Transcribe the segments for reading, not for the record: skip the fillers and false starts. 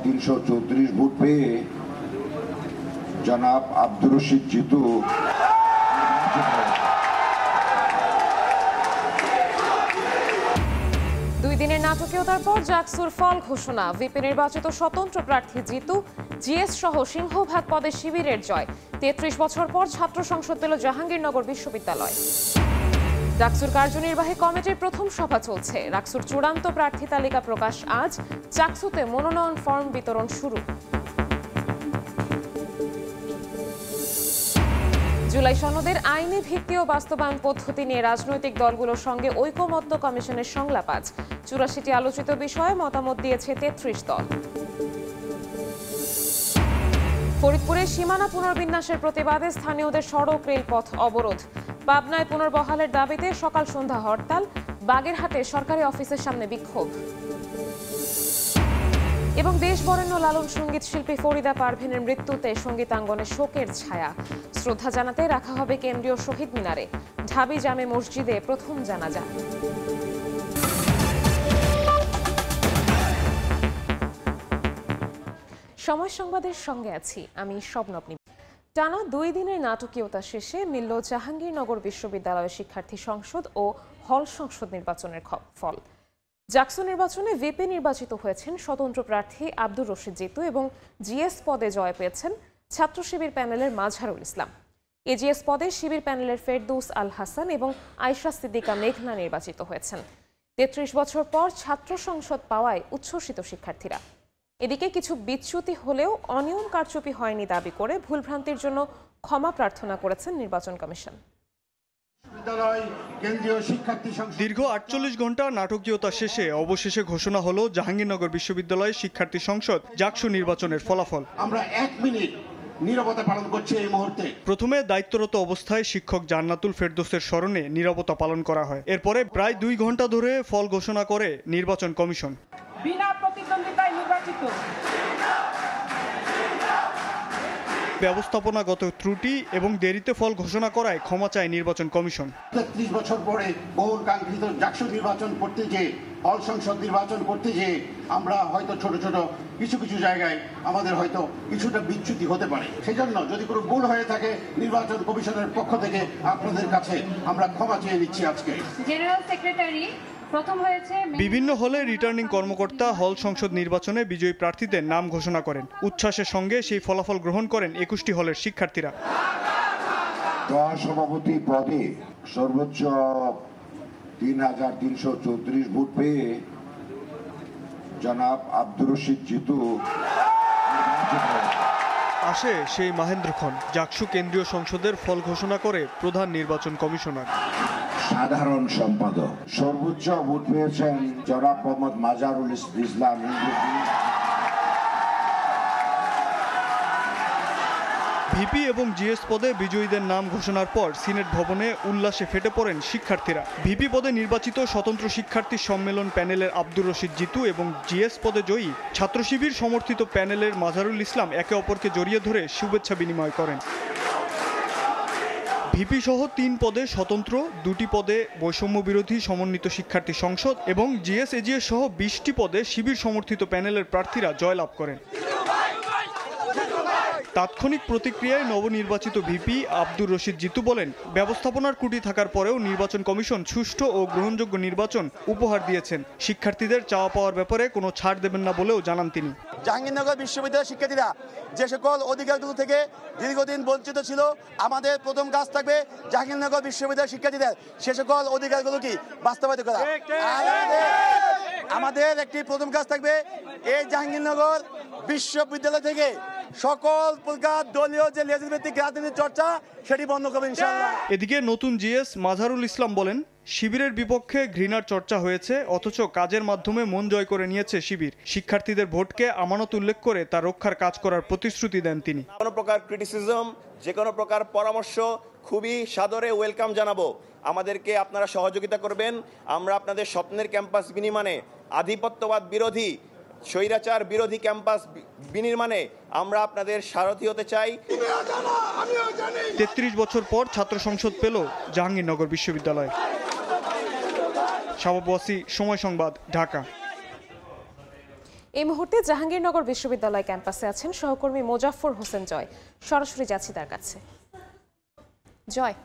334 vote পেয়ে জনাব আব্দুর রশিদ জিতু দুই দিনের নাটকীয়তার পর জাকসুর ফল ঘোষণা। ভিপি নির্বাচিত স্বতন্ত্র প্রার্থী জিতু, জিএস সহ সিংহভাগ পদে শিবিরের জয়। ৩৩ বছর পর ছাত্র সংসদ পেল জাহাঙ্গীরনগর বিশ্ববিদ্যালয়। ডাকসুর কার্যনির্বাহী কমিটির প্রথম সভা চলছে। ডাকসুর চূড়ান্ত প্রার্থী তালিকা প্রকাশ আজ। চাকসুতে মনোনয়ন ফর্ম বিতরণ শুরু। জুলাই সনদের আইনি ভিত্তি ও বাস্তবায়ন পদ্ধতি নিয়ে রাজনৈতিক দলগুলোর সঙ্গে ঐকমত্য কমিশনের সংলাপ আজ। ৮৪টি আলোচিত বিষয়ে মতামত দিয়েছে ৩৩ দল। ফরিদপুরে সীমানা পুনর্বিন্যাসের প্রতিবাদে স্থানীয়দের সড়ক রেলপথ অবরোধ। পাবনায় পুনর্বহালের দাবিতে সকাল সন্ধ্যা হরতাল। বাগেরহাটে সরকারি অফিসের সামনে বিক্ষোভ। এবং দেশ বরেণ্য লালন সঙ্গীত শিল্পী ফরিদা পারভীনের মৃত্যুতে সঙ্গীতাঙ্গনে শোকের ছায়া। শ্রদ্ধা জানাতে রাখা হবে কেন্দ্রীয় শহীদ মিনারে। ঢাবি জামে মসজিদে প্রথম জানাজা। সময় সংবাদের সঙ্গে আছি আমি স্বপ্নপ্নী। টানা ২ দিনের নাটকীয়তা শেষে মিলল জাহাঙ্গীরনগর বিশ্ববিদ্যালয়ের শিক্ষার্থী সংসদ ও হল সংসদ নির্বাচনের ফল। জাকসু নির্বাচনে ভিপি নির্বাচিত হয়েছেন স্বতন্ত্র প্রার্থী আব্দুর রশিদ জিতু এবং জিএস পদে জয় পেয়েছেন ছাত্র শিবির প্যানেলের মাজহারুল ইসলাম। এজিএস পদে শিবির প্যানেলের ফেরদৌস আল হাসান এবং আয়শা সিদ্দিকা মেঘনা নির্বাচিত হয়েছেন। ৩৩ বছর পর ছাত্র সংসদ পাওয়ায় উচ্ছ্বসিত শিক্ষার্থীরা। এদিকে কিছু বিচ্যুতি হলেও অনিয়ম কারচুপি হয়নি দাবি করে ভুলভ্রান্তির জন্য ক্ষমা প্রার্থনা করেছেন নির্বাচন কমিশন। দীর্ঘ ৪৮ ঘন্টা নাটকীয়তা শেষে অবশেষে ঘোষণা হলো জাহাঙ্গীরনগর বিশ্ববিদ্যালয় শিক্ষার্থী সংসদ জাকসু নির্বাচনের ফলাফল। আমরা 1 মিনিট নীরবতা পালন করছি এই মুহূর্তে। প্রথমে দায়িত্বরত অবস্থায় শিক্ষক জান্নাতুল ফেরদৌসের স্মরণে নীরবতা পালন করা হয়। এরপরে প্রায় ২ ঘন্টা ধরে ফল ঘোষণা করে নির্বাচন কমিশন। বিনা প্রতিদ্বন্দ্বিতায় নির্বাচিত ব্যবস্থাপনাগত ত্রুটি এবং দেরিতে ফল ঘোষণা করায় ক্ষমা চায় নির্বাচন কমিশন। ৩৩ বছর পরে বহুকাঙ্ক্ষিত জাকসু নির্বাচন করতে যে হল সংসদ নির্বাচন করতে যে আমরা হয়তো ছোট ছোট কিছু জায়গায় আমাদের হয়তো কিছুটা বিচ্যুতি হতে পারে। সেজন্য যদি কোনো ভুল হয়ে থাকে নির্বাচন কমিশনের পক্ষ থেকে আপনাদের কাছে আমরা ক্ষমা চেয়ে নিচ্ছি। আজকে জেনারেল সেক্রেটারি প্রথম হয়েছে। বিভিন্ন হলে রিটার্নিং কর্মকর্তা হল সংসদ নির্বাচনে বিজয়ী প্রার্থীদের নাম ঘোষণা করেন। উচ্ছ্বাসের সঙ্গে সেই ফলাফল গ্রহণ করেন ২১টি হলের শিক্ষার্থীরা। সভাপতি পদে সর্বোচ্চ ৩৩34 ভোট পেয়ে জনাব আব্দুর রশিদ জিতু আসে সেই মাহেন্দ্রক্ষণ। জাকসু কেন্দ্রীয় সংসদের ফল ঘোষণা করে প্রধান নির্বাচন কমিশনার। সাধারণ সম্পাদক সর্বোচ্চ ভোট পেয়েছেন জনাব মোহাম্মদ মাজহারুল ইসলাম। ভিপি এবং জিএস পদে বিজয়ীদের নাম ঘোষণার পর সিনেট ভবনে উল্লাসে ফেটে পড়েন শিক্ষার্থীরা। ভিপি পদে নির্বাচিত স্বতন্ত্র শিক্ষার্থী সম্মেলন প্যানেলের আব্দুর রশিদ জিতু এবং জিএস পদে জয়ী ছাত্র শিবির সমর্থিত প্যানেলের মাজহারুল ইসলাম একে অপরকে জড়িয়ে ধরে শুভেচ্ছা বিনিময় করেন। ভিপি সহ ৩ পদে স্বতন্ত্র, ২টি পদে বৈষম্য বিরোধী সমন্বিত শিক্ষার্থী সংসদ এবং জিএস এজিএস সহ ২০টি পদে শিবির সমর্থিত প্যানেলের প্রার্থীরা জয়লাভ করেন। তাৎক্ষণিক প্রতিক্রিয়ায় নবনির্বাচিত ভিপি আব্দুর রশিদ জিতু বলেন, ব্যবস্থাপনার ত্রুটি থাকার পরেও নির্বাচন কমিশন সুষ্ঠু ও গ্রহণযোগ্য নির্বাচন উপহার দিয়েছেন। শিক্ষার্থীদের চাওয়া পাওয়ার ব্যাপারে কোনো ছাড় দেবেন না বলেও জানান তিনি। জাহাঙ্গীরনগর বিশ্ববিদ্যালয়ের শিক্ষার্থীরা যে সকল অধিকারগুলো থেকে দীর্ঘদিন বঞ্চিত ছিল, আমাদের প্রথম কাজ থাকবে জাহাঙ্গীরনগর বিশ্ববিদ্যালয়ের শিক্ষার্থীদের সে সকল অধিকারগুলো কি বাস্তবায়িত করা। আমাদের একটি প্রথম কাজ থাকবে এই জাহাঙ্গীরনগর বিশ্ববিদ্যালয় থেকে সকল প্রকার দলীয় যে লেজভিত্তিক রাজনীতির চর্চা সেটি বন্ধ করবে ইনশাআল্লাহ। এদিকে নতুন জিএস মাজহারুল ইসলাম বলেন, শিবিরের বিপক্ষে ঘৃণার চর্চা হয়েছে, অথচ কাজের মাধ্যমে মন জয় করে নিয়েছে শিবির। শিক্ষার্থীদের ভোটকে আমানত উল্লেখ করে তা রক্ষার কাজ করার প্রতিশ্রুতি দেন তিনি। কোনো প্রকার ক্রিটিসিজম, যে কোনো প্রকার পরামর্শ খুবই সাদরে ওয়েলকাম জানাবো। আমাদেরকে আপনারা সহযোগিতা করবেন। আমরা আপনাদের স্বপ্নের ক্যাম্পাস বিনির্মাণে, আধিপত্যবাদ বিরোধী, স্বৈরাচার বিরোধী ক্যাম্পাস বিনির্মাণে আমরা আপনাদের সারথি হতে চাই। ৩৩ বছর পর ছাত্র সংসদ পেল জাহাঙ্গীরনগর বিশ্ববিদ্যালয়। শাহাব ওয়াসি, সময় সংবাদ, ঢাকা। এই মুহূর্তে জাহাঙ্গীরনগর বিশ্ববিদ্যালয় ক্যাম্পাসে আছেন সহকর্মী মোজাফফর হোসেন জয়। সরাসরি যাচ্ছি তার কাছে। জয়,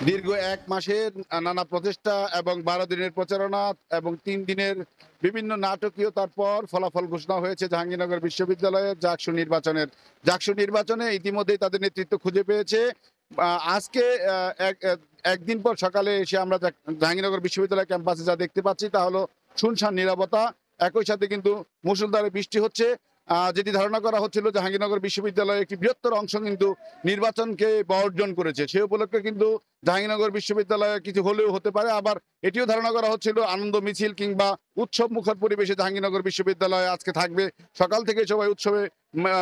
দীর্ঘ 1 মাসের নানা প্রচেষ্টা এবং 12 দিনের প্রচারণা এবং 3 দিনের বিভিন্ন নাটকীয়তার পর ফলাফল ঘোষণা হয়েছে জাহাঙ্গীরনগর বিশ্ববিদ্যালয়ের জাকসু নির্বাচনে ইতিমধ্যেই তাদের নেতৃত্ব খুঁজে পেয়েছে। আজকে একদিন পর সকালে এসে আমরা জাহাঙ্গীরনগর বিশ্ববিদ্যালয় ক্যাম্পাসে যা দেখতে পাচ্ছি তা হলো শুনশান নীরবতা। একই সাথে কিন্তু মুষলধারে বৃষ্টি হচ্ছে। যেটি ধারণা করা হচ্ছিল জাহাঙ্গীরনগর বিশ্ববিদ্যালয়ের একটি বৃহত্তর অংশ কিন্তু নির্বাচনকে বর্জন করেছে, সে উপলক্ষে কিন্তু জাহাঙ্গীরনগর বিশ্ববিদ্যালয়ে কিছু হলেও হতে পারে। আবার এটিও ধারণা করা হচ্ছিল আনন্দ মিছিল কিংবা উৎসব মুখর পরিবেশে জাহাঙ্গীরনগর বিশ্ববিদ্যালয় আজকে থাকবে, সকাল থেকে সবাই উৎসবে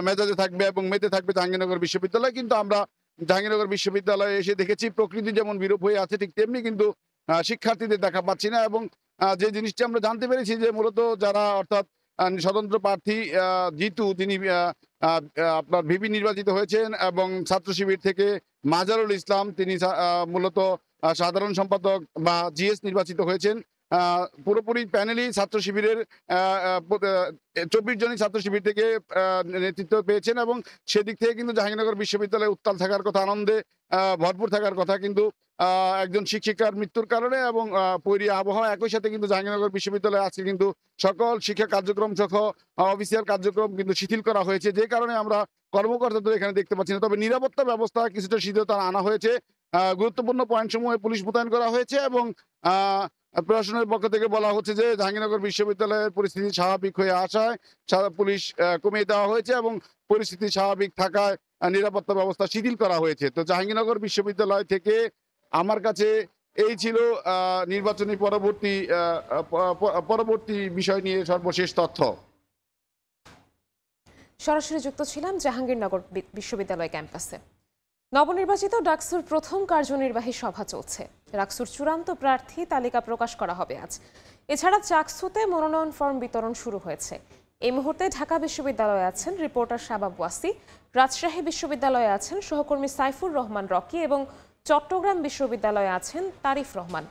মেজাজে থাকবে এবং মেতে থাকবে জাহাঙ্গীরনগর বিশ্ববিদ্যালয়। কিন্তু আমরা জাহাঙ্গীরনগর বিশ্ববিদ্যালয়ে এসে দেখেছি প্রকৃতি যেমন বিরূপ হয়ে আছে ঠিক তেমনি কিন্তু শিক্ষার্থীদের দেখা পাচ্ছি না। এবং যে জিনিসটি আমরা জানতে পেরেছি যে মূলত যারা অর্থাৎ স্বতন্ত্র প্রার্থী জিতু, তিনি আপনার ভিপি নির্বাচিত হয়েছেন এবং ছাত্র শিবির থেকে মাজারুল ইসলাম, তিনি মূলত সাধারণ সম্পাদক বা জিএস নির্বাচিত হয়েছেন। পুরোপুরি প্যানেলই ছাত্র শিবিরের 24 জনই ছাত্র শিবির থেকে নেতৃত্ব পেয়েছেন এবং সেদিক থেকে কিন্তু জাহাঙ্গীরনগর বিশ্ববিদ্যালয়ে উত্তাল থাকার কথা, আনন্দে ভরপুর থাকার কথা। কিন্তু একজন শিক্ষিকার মৃত্যুর কারণে এবং পৈরী আবহাওয়া, একই সাথে কিন্তু জাহাঙ্গীরনগর বিশ্ববিদ্যালয়ে আজকে কিন্তু সকল শিক্ষা কার্যক্রম সহ অফিসিয়াল কার্যক্রম কিন্তু শিথিল করা হয়েছে, যে কারণে আমরা কর্মকর্তাদের এখানে দেখতে পাচ্ছি না। তবে নিরাপত্তা ব্যবস্থা কিছুটা শিথিলতা আনা হয়েছে, গুরুত্বপূর্ণ পয়েন্টসমূহে পুলিশ মোতায়েন করা হয়েছে এবং প্রশাসনের পক্ষ থেকে বলা হচ্ছে যে জাহাঙ্গীরনগর বিশ্ববিদ্যালয়ের পরিস্থিতি স্বাভাবিক হয়ে আসায় পুলিশ কমিয়ে দেওয়া হয়েছে এবং পরিস্থিতি স্বাভাবিক থাকায় নিরাপত্তা ব্যবস্থা শিথিল করা হয়েছে। তো জাহাঙ্গীরনগর বিশ্ববিদ্যালয় থেকে আমার কাছে এই ছিল নির্বাচনী পরবর্তী বিষয় নিয়ে সর্বশেষ তথ্য। সরাসরি যুক্ত ছিলাম জাহাঙ্গীরনগর বিশ্ববিদ্যালয় ক্যাম্পাসে। নবনির্বাচিত ডাকসুর প্রথম কার্যনির্বাহী সভা চলছে। ডাকসুর চূড়ান্ত প্রার্থী তালিকা প্রকাশ করা হবে আজ। এছাড়া চাকসুতে মনোনয়ন ফর্ম বিতরণ শুরু হয়েছে। এই মুহূর্তে ঢাকা বিশ্ববিদ্যালয়ে আছেন রিপোর্টার শাবাব ওয়াসি, রাজশাহী বিশ্ববিদ্যালয়ে আছেন সহকর্মী সাইফুর রহমান রকি এবং চট্টগ্রাম বিশ্ববিদ্যালয়ে আছেন তারিফ রহমান।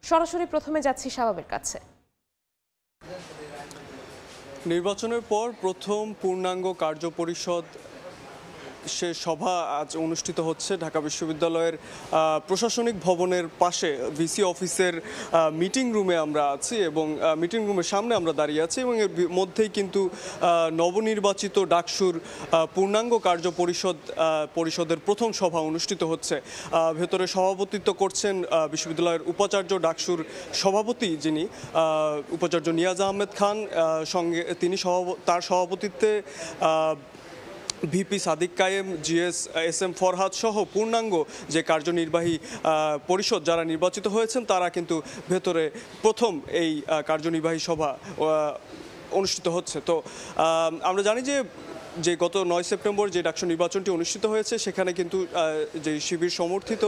সরাসরি প্রথমে যাচ্ছি শাবাবের কাছে। নির্বাচনের পর প্রথম পূর্ণাঙ্গ কার্যপরিষদ সে সভা আজ অনুষ্ঠিত হচ্ছে ঢাকা বিশ্ববিদ্যালয়ের প্রশাসনিক ভবনের পাশে ভিসি অফিসের মিটিং রুমে আমরা আছি এবং মিটিং রুমের সামনে আমরা দাঁড়িয়ে আছি এবং এর মধ্যেই কিন্তু নবনির্বাচিত ডাকসুর পূর্ণাঙ্গ পরিষদের প্রথম সভা অনুষ্ঠিত হচ্ছে। ভেতরে সভাপতিত্ব করছেন বিশ্ববিদ্যালয়ের উপাচার্য ডাকসুর সভাপতি, যিনি উপাচার্য নিয়াজ আহমেদ খান, সঙ্গে তিনি তার সভাপতিত্বে ভিপি সাদিক কায়েম, জিএস এস এম ফরহাদ সহ পূর্ণাঙ্গ যে কার্যনির্বাহী পরিষদ যারা নির্বাচিত হয়েছেন তারা কিন্তু ভেতরে প্রথম এই কার্যনির্বাহী সভা অনুষ্ঠিত হচ্ছে। তো আমরা জানি যে গত 9 সেপ্টেম্বর যে ডাকসু নির্বাচনটি অনুষ্ঠিত হয়েছে সেখানে কিন্তু যে শিবির সমর্থিত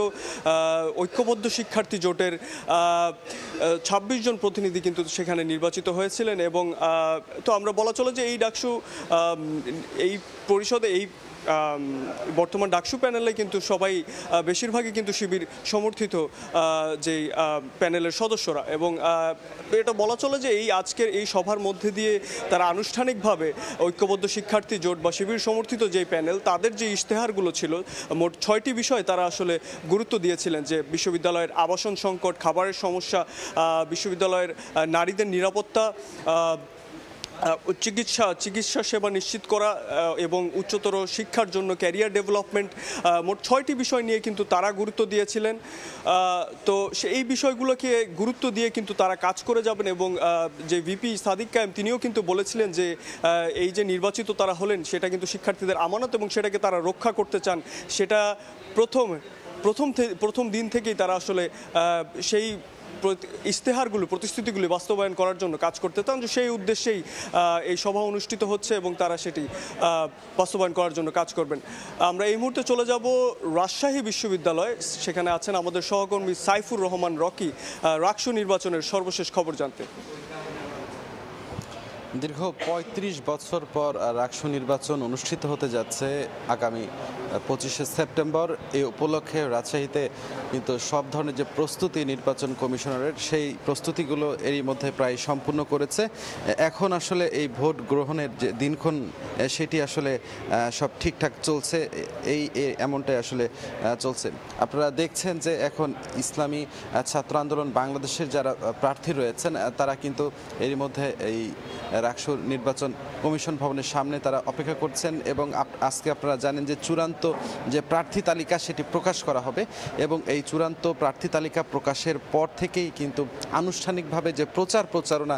ঐক্যবদ্ধ শিক্ষার্থী জোটের 26 জন প্রতিনিধি কিন্তু সেখানে নির্বাচিত হয়েছিলেন এবং তো আমরা বলা চলে যে এই ডাকসু এই পরিষদে এই বর্তমান ডাকসু প্যানেলে কিন্তু সবাই বেশিরভাগই কিন্তু শিবির সমর্থিত যেই প্যানেলের সদস্যরা এবং এটা বলা চলে যে আজকের এই সভার মধ্যে দিয়ে তারা আনুষ্ঠানিকভাবে ঐক্যবদ্ধ শিক্ষার্থী জোট বা শিবির সমর্থিত যেই প্যানেল তাদের যে ইশতেহারগুলো ছিল মোট 6টি বিষয় তারা আসলে গুরুত্ব দিয়েছিলেন, যে বিশ্ববিদ্যালয়ের আবাসন সংকট, খাবারের সমস্যা, বিশ্ববিদ্যালয়ের নারীদের নিরাপত্তা, চিকিৎসা সেবা নিশ্চিত করা এবং উচ্চতর শিক্ষার জন্য ক্যারিয়ার ডেভেলপমেন্ট, মোট 6টি বিষয় নিয়ে কিন্তু তারা গুরুত্ব দিয়েছিলেন। তো এই বিষয়গুলোকে গুরুত্ব দিয়ে কিন্তু তারা কাজ করে যাবেন এবং যে ভিপি সাদিক কায়েম তিনিও কিন্তু বলেছিলেন যে এই যে নির্বাচিত তারা হলেন সেটা কিন্তু শিক্ষার্থীদের আমানত এবং সেটাকে তারা রক্ষা করতে চান। সেটা প্রথম দিন থেকেই তারা আসলে সেই ইশতেহারগুলো, প্রতিশ্রুতিগুলি বাস্তবায়ন করার জন্য কাজ করতে চান, যে সেই উদ্দেশ্যেই এই সভা অনুষ্ঠিত হচ্ছে এবং তারা সেটি বাস্তবায়ন করার জন্য কাজ করবেন। আমরা এই মুহূর্তে চলে যাব রাজশাহী বিশ্ববিদ্যালয়, সেখানে আছেন আমাদের সহকর্মী সাইফুর রহমান রকি, ডাকসু নির্বাচনের সর্বশেষ খবর জানতে। দীর্ঘ ৩৫ বছর পর রাকসু নির্বাচন অনুষ্ঠিত হতে যাচ্ছে আগামী 25শে সেপ্টেম্বর। এই উপলক্ষে রাজশাহীতে কিন্তু সব ধরনের যে প্রস্তুতি নির্বাচন কমিশনারের, সেই প্রস্তুতিগুলো এরই মধ্যে প্রায় সম্পূর্ণ করেছে। এখন আসলে এই ভোট গ্রহণের যে দিনক্ষণ সেটি আসলে সব ঠিকঠাক চলছে, এমনটাই আসলে চলছে। আপনারা দেখছেন যে এখন ইসলামী ছাত্র আন্দোলন বাংলাদেশের যারা প্রার্থী রয়েছেন তারা কিন্তু এরই মধ্যে এই রাকসু নির্বাচন কমিশন ভবনের সামনে তারা অপেক্ষা করছেন এবং আজকে আপনারা জানেন যে চূড়ান্ত যে প্রার্থী তালিকা সেটি প্রকাশ করা হবে এবং এই চূড়ান্ত প্রার্থী তালিকা প্রকাশের পর থেকেই কিন্তু আনুষ্ঠানিকভাবে যে প্রচারণা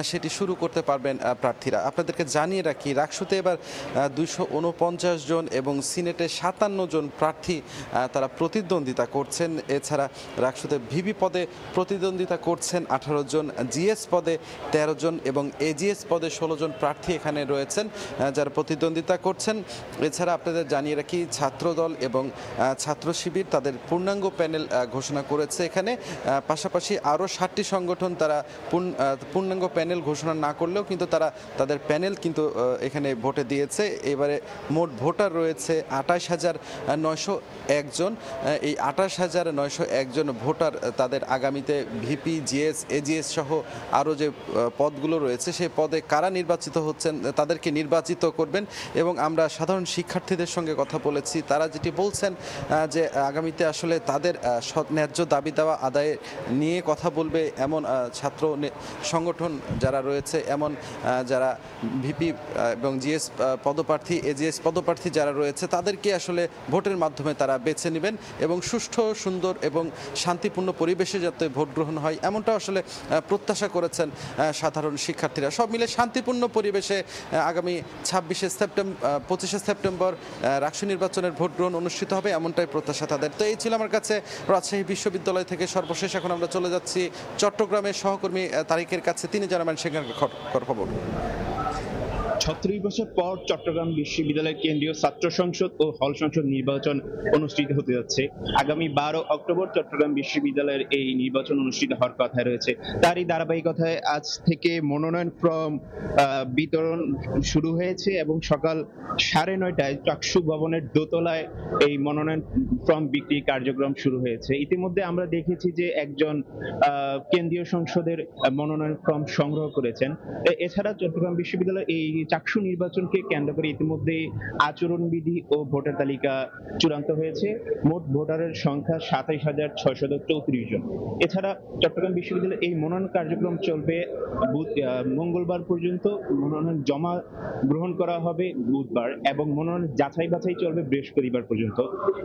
সেটি শুরু করতে পারবেন প্রার্থীরা। আপনাদেরকে জানিয়ে রাখি, রাকসুতে এবার 249 জন এবং সিনেটে 57 জন প্রার্থী তারা প্রতিদ্বন্দ্বিতা করছেন। এছাড়া রাকসুতে ভিপি পদে প্রতিদ্বন্দ্বিতা করছেন 18 জন, জিএস পদে 13 জন এবং এজিএস পদে 16 জন প্রার্থী এখানে রয়েছেন যারা প্রতিদ্বন্দ্বিতা করছেন। এছাড়া আপনাদের জানিয়ে রাখি, ছাত্রদল এবং ছাত্র শিবির তাদের পূর্ণাঙ্গ প্যানেল ঘোষণা করেছে এখানে। পাশাপাশি আরও 7টি সংগঠন তারা পূর্ণাঙ্গ প্যানেল ঘোষণা না করলেও কিন্তু তারা তাদের প্যানেল কিন্তু এখানে ভোটে দিয়েছে। এবারে মোট ভোটার রয়েছে 28,901 জন। এই 28,901 জন ভোটার তাদের আগামীতে ভিপি, জিএস, এজিএস সহ আরও যে পদগুলো রয়েছে সেই পদে কারা নির্বাচিত হচ্ছেন তাদেরকে নির্বাচিত করবেন। এবং আমরা সাধারণ শিক্ষার্থীদের সঙ্গে কথা বলেছি, তারা যেটি বলছেন যে আগামীতে আসলে তাদের ন্যায্য দাবি দেওয়া আদায় নিয়ে কথা বলবে এমন ছাত্র সংগঠন যারা রয়েছে, এমন যারা ভিপি এবং জিএস পদপ্রার্থী, এজিএস পদপ্রার্থী যারা রয়েছে তাদেরকে আসলে ভোটের মাধ্যমে তারা বেছে নেবেন এবং সুষ্ঠু, সুন্দর এবং শান্তিপূর্ণ পরিবেশে যাতে ভোট গ্রহণ হয় এমনটা আসলে প্রত্যাশা করেছেন সাধারণ শিক্ষার্থীরা। সব মিলে শান্তিপূর্ণ পরিবেশে আগামী 25শে সেপ্টেম্বর রাকসু নির্বাচনের ভোট গ্রহণ অনুষ্ঠিত হবে এমনটাই প্রত্যাশা তাদের। তো এই ছিল আমার কাছে রাজশাহী বিশ্ববিদ্যালয় থেকে সর্বশেষ। এখন আমরা চলে যাচ্ছি চট্টগ্রামের সহকর্মী তারিকের কাছে, তিনি জানাবেন সেখানকার খবর। 36 বছর পর চট্টগ্রাম বিশ্ববিদ্যালয়ের কেন্দ্রীয় ছাত্র সংসদ ও হল সংসদ নির্বাচন অনুষ্ঠিত হতে যাচ্ছে। আগামী 12 অক্টোবর চট্টগ্রাম বিশ্ববিদ্যালয়ের এই নির্বাচন অনুষ্ঠিত হওয়ার কথা রয়েছে। তারই ধারাবাহিকতায় আজ থেকে মনোনয়ন ফর্ম বিতরণ শুরু হয়েছে এবং সকাল 9:30টায় চাকসু ভবনের দোতলায় এই মনোনয়ন ফর্ম বিক্রি কার্যক্রম শুরু হয়েছে। ইতিমধ্যে আমরা দেখেছি যে একজন কেন্দ্রীয় সংসদের মনোনয়ন ফর্ম সংগ্রহ করেছেন। এছাড়া চট্টগ্রাম বিশ্ববিদ্যালয় এই চাকসু নির্বাচনকে কেন্দ্র করে ইতিমধ্যে আচরণবিধি ও ভোটার তালিকা চূড়ান্ত হয়েছে। মোট ভোটারের সংখ্যা 27,634 জন। এছাড়া চট্টগ্রাম বিশ্ববিদ্যালয়ের এই মনোনয়ন কার্যক্রম চলবে মঙ্গলবার পর্যন্ত। মনোনয়ন জমা গ্রহণ করা হবে বুধবার এবং মনোনয়ন যাচাই বাছাই চলবে বৃহস্পতিবার পর্যন্ত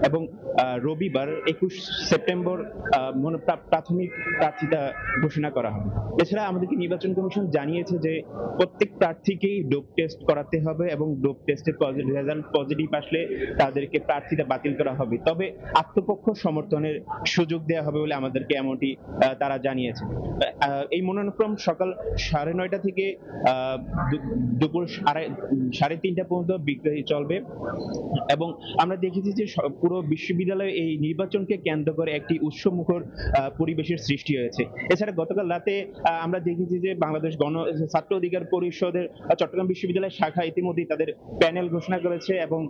এবং রবিবার 21 সেপ্টেম্বর প্রাথমিক প্রার্থিতা ঘোষণা করা হবে। এছাড়া আমাদেরকে নির্বাচন কমিশন জানিয়েছে যে প্রত্যেক প্রার্থীকেই ডোপ টেস্ট করাতে হবে এবং ডোপ টেস্টের রেজাল্ট পজিটিভ আসলে তাদেরকে প্রার্থিতা বাতিল করা হবে। তবে আত্মপক্ষ সমর্থনের সুযোগ দেওয়া হবে বলে আমাদেরকে এমনটি তারা জানিয়েছে। এই মনোনয়ন ফর্ম সকাল 9:30 থেকে দুপুর 3:30 পর্যন্ত বিক্রি চলবে এবং আমরা দেখেছি যে পুরো বিশ্ববিদ্যালয়ে এই নির্বাচনকে কেন্দ্র করে একটি উৎসবমুখর পরিবেশের সৃষ্টি হয়েছে। এছাড়া গতকাল রাতে আমরা দেখেছি যে বাংলাদেশ ছাত্র অধিকার পরিষদের চট্টগ্রাম বিশ্ববিদ্যালয়ের শাখা ইতিমধ্যেই তাদের প্যানেল ঘোষণা করেছে এবং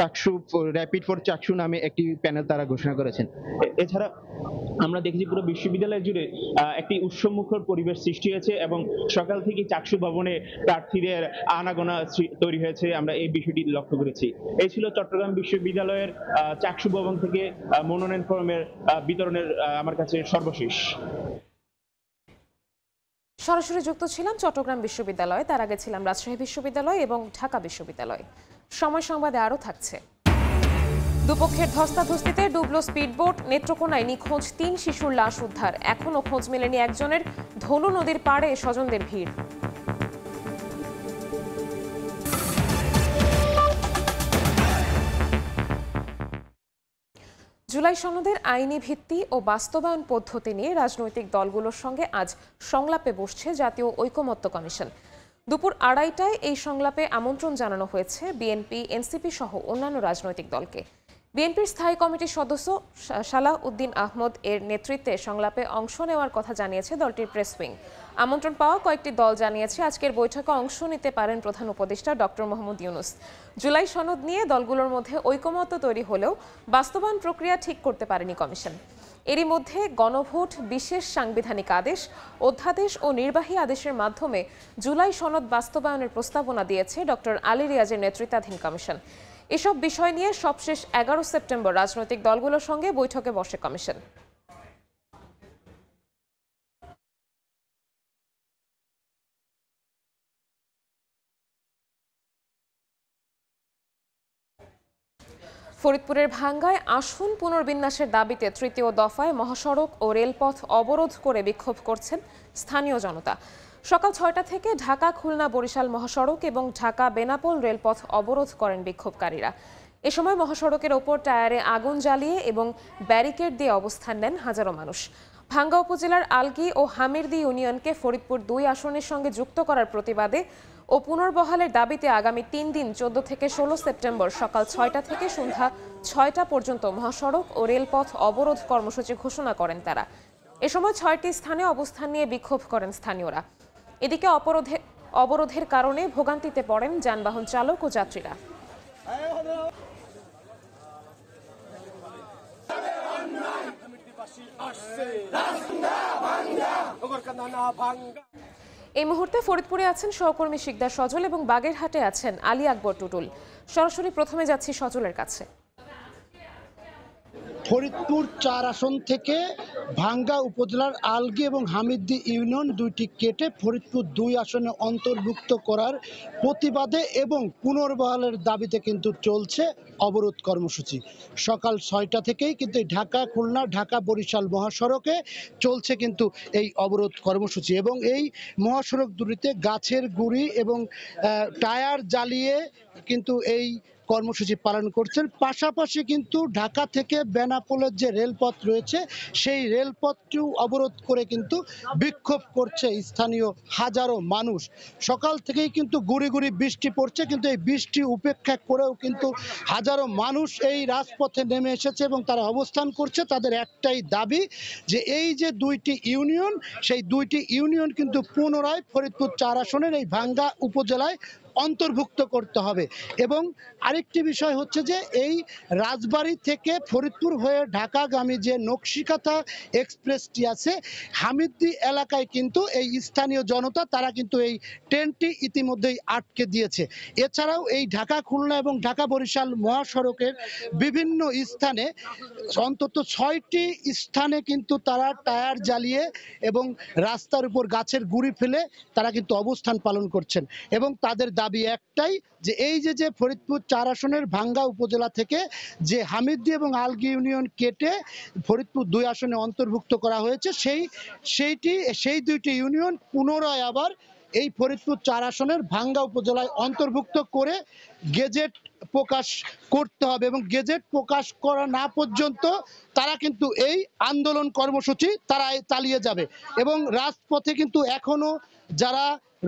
চাকসু র্যাপিড ফর চাকসু নামে একটি প্যানেল তারা ঘোষণা করেছেন। এছাড়া আমরা দেখেছি পুরো বিশ্ববিদ্যালয় জুড়ে একটি উৎসবমুখর পরিবেশ সৃষ্টি হয়েছে এবং সকাল থেকে চাকসু ভবনে প্রার্থীদের আনাগোনা তৈরি হয়েছে, আমরা এই বিষয়টি লক্ষ্য করেছি। এই ছিল চট্টগ্রাম বিশ্ববিদ্যালয়ের চাকসু ভবন থেকে মনোনয়ন ফর্মের বিতরণের আমার কাছে সর্বশেষ। সরাসরি যুক্ত ছিলাম চট্টগ্রাম বিশ্ববিদ্যালয়ে, তার আগে ছিলাম রাজশাহী বিশ্ববিদ্যালয় এবং ঢাকা বিশ্ববিদ্যালয়। সময় সংবাদে আরও থাকছে। দুপক্ষের ধস্তাধস্তিতে ডুবল স্পিডবোট, নেত্রকোনায় নিখোঁজ 3 শিশুর লাশ উদ্ধার, এখনও খোঁজ মেলেনি একজনের। ধলু নদীর পাড়ে স্বজনদের ভিড়। জুলাই সনদের আইনি ভিত্তি ও বাস্তবায়ন পদ্ধতি নিয়ে রাজনৈতিক দলগুলোর সঙ্গে আজ সংলাপে বসছে জাতীয় ঐকমত্য কমিশন। দুপুর 2:30টায় এই সংলাপে আমন্ত্রণ জানানো হয়েছে বিএনপি, এনসিপি সহ অন্যান্য রাজনৈতিক দলকে। বিএনপির স্থায়ী কমিটির সদস্য সালাহ উদ্দিন আহমদ এর নেতৃত্বে সংলাপে অংশ নেওয়ার কথা জানিয়েছে দলটির প্রেস উইং। আমন্ত্রণ পাওয়া কয়েকটি দল জানিয়েছে আজকের বৈঠকে অংশ নিতে পারেন প্রধান উপদেষ্টা ডক্টর মোহাম্মদ ইউনূস। জুলাই সনদ নিয়ে দলগুলোর মধ্যে ঐকমত্য তৈরি হলেও বাস্তবায়ন প্রক্রিয়া ঠিক করতে পারেনি কমিশন। এরই মধ্যে গণভোট, বিশেষ সাংবিধানিক আদেশ, অধ্যাদেশ ও নির্বাহী আদেশের মাধ্যমে জুলাই সনদ বাস্তবায়নের প্রস্তাবনা দিয়েছে ডক্টর আলী রিয়াজের নেতৃত্বাধীন কমিশন। এসব বিষয় নিয়ে সবশেষ 11 সেপ্টেম্বর রাজনৈতিক দলগুলোর সঙ্গে বৈঠকে বসে কমিশন। ফরিদপুরের ভাঙ্গায় আসন পুনর্বিন্যাসের দাবিতে তৃতীয় দফায় মহাসড়ক ও রেলপথ অবরোধ করে বিক্ষোভ করছেন স্থানীয় জনতা। সকাল 6টা থেকে ঢাকা খুলনা বরিশাল মহাসড়ক এবং ঢাকা বেনাপোল রেলপথ অবরোধ করেন বিক্ষোভকারীরা। এ সময় মহাসড়কের ওপর টায়ারে আগুন জ্বালিয়ে এবং ব্যারিকেড দিয়ে অবস্থান নেন হাজারো মানুষ। ভাঙ্গা উপজেলার আলগী ও হামিরদি ইউনিয়নকে ফরিদপুর 2 আসনের সঙ্গে যুক্ত করার প্রতিবাদে ও পুনর্বহালের দাবিতে আগামী 3 দিন 14 থেকে 16 সেপ্টেম্বর সকাল 6টা থেকে সন্ধ্যা 6টা পর্যন্ত মহাসড়ক ও রেলপথ অবরোধ কর্মসূচি ঘোষণা করেন তারা। এ সময় 6টি স্থানে অবস্থান নিয়ে বিক্ষোভ করেন স্থানীয়রা। এদিকে অবরোধের কারণে ভোগান্তিতে পড়েন যানবাহন চালক ও যাত্রীরা। এই মুহূর্তে ফরিদপুরে আছেন সহকর্মী শিকদার সজল এবং বাগেরহাটে আছেন আলী আকবর টুটুল। সরাসরি প্রথমে যাচ্ছি সজলের কাছে। ফরিদপুর 4 আসন থেকে ভাঙ্গা উপজেলার আলগী এবং হামিদদি ইউনিয়ন দুইটি কেটে ফরিদপুর 2 আসনে অন্তর্ভুক্ত করার প্রতিবাদে এবং পুনর্বহালের দাবিতে কিন্তু চলছে অবরোধ কর্মসূচি। সকাল 6টা থেকেই কিন্তু ঢাকা খুলনা ঢাকা বরিশাল মহাসড়কে চলছে কিন্তু এই অবরোধ কর্মসূচি এবং এই মহাসড়ক দুটিতে গাছের গুঁড়ি এবং টায়ার জ্বালিয়ে কিন্তু এই কর্মসূচি পালন করছেন। পাশাপাশি কিন্তু ঢাকা থেকে বেনাপোলের যে রেলপথ রয়েছে সেই রেলপথটিও অবরোধ করে কিন্তু বিক্ষোভ করছে স্থানীয় হাজারো মানুষ। সকাল থেকেই কিন্তু গুড়ি গুড়ি বৃষ্টি পড়ছে, কিন্তু এই বৃষ্টি উপেক্ষা করেও কিন্তু হাজারো মানুষ এই রাজপথে নেমে এসেছে এবং তারা অবস্থান করছে। তাদের একটাই দাবি যে এই যে 2টি ইউনিয়ন, সেই 2টি ইউনিয়ন কিন্তু পুনরায় ফরিদপুর 4 আসনের এই ভাঙ্গা উপজেলায় অন্তর্ভুক্ত করতে হবে। এবং আরেকটি বিষয় হচ্ছে যে এই রাজবাড়ী থেকে ফরিদপুর হয়ে ঢাকাগামী যে নকশিকাথা এক্সপ্রেসটি আছে, হামিদদি এলাকায় কিন্তু এই স্থানীয় জনতা তারা কিন্তু এই ট্রেনটি ইতিমধ্যেই আটকে দিয়েছে। এছাড়াও এই ঢাকা খুলনা এবং ঢাকা বরিশাল মহাসড়কের বিভিন্ন স্থানে অন্তত 6টি স্থানে কিন্তু তারা টায়ার জ্বালিয়ে এবং রাস্তার উপর গাছের গুঁড়ি ফেলে তারা কিন্তু অবস্থান পালন করছেন। এবং তাদের দাবি একটাই যে এই যে ফরিদপুর 4 আসনের ভাঙ্গা উপজেলা থেকে যে হামিদদি এবং আলগী ইউনিয়ন কেটে ফরিদপুর 2 আসনে অন্তর্ভুক্ত করা হয়েছে, সেই 2টি ইউনিয়ন পুনরায় আবার এই ফরিদপুর 4 আসনের ভাঙ্গা উপজেলায় অন্তর্ভুক্ত করে গেজেট প্রকাশ করতে হবে এবং গেজেট প্রকাশ করা না পর্যন্ত তারা কিন্তু এই আন্দোলন কর্মসূচি তারা চালিয়ে যাবে। এবং রাজপথে কিন্তু এখনো যারা